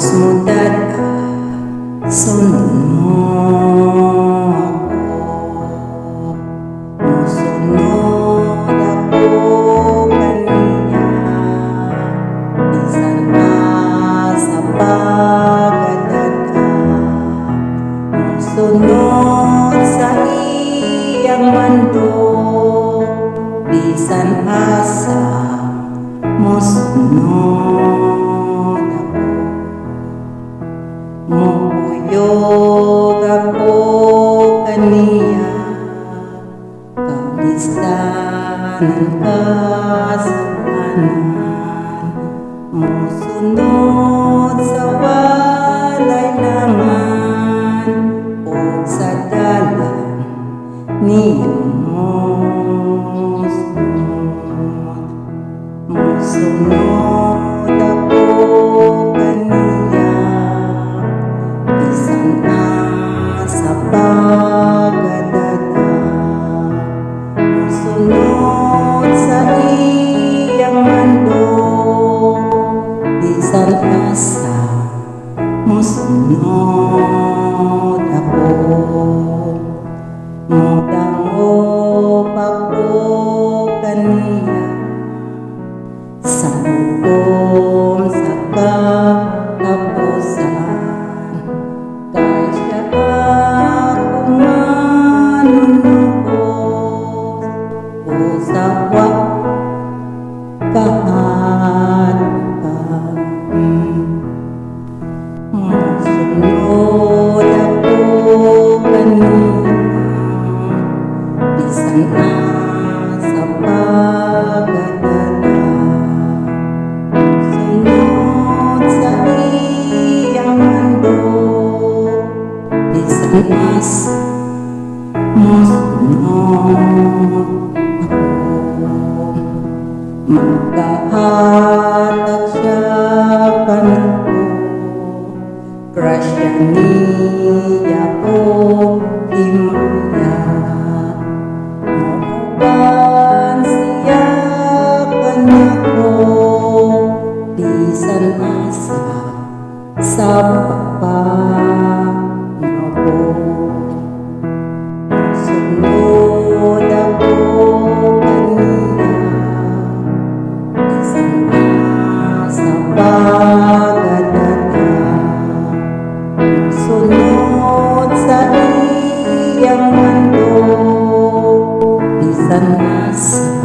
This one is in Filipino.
Mudat sunod mo ako, musunod ako kaniya, bisan na sa pagdadaka, musunod sa iyang mandog, bisan asa musunod. Mukuyog ako kaniya, kabisanan ka sa kanan, musunod sa walay langan, o sa dalan niyong musunod. Musunod ako kaniya, bisan na sa pagdadaka, musunod sa iyang mandog, bisan asa musunod ako. Mudangop ako kaniya, sa hukom sa katapusan, kay siya ako manunubos, o sa kahadpan. Musunod ako kaniya, bisan na sa pagdadaka, sunod sa iyang mandog, bisan asa musunod ako. Magkahatag siya kanako, grasya niya ko himaya, mauban siya kanako, bisan asa sa pagpangako. Sunod ako kaniya, bisan na sa pagdadaka, sunod sa iyang mandog, bisan asa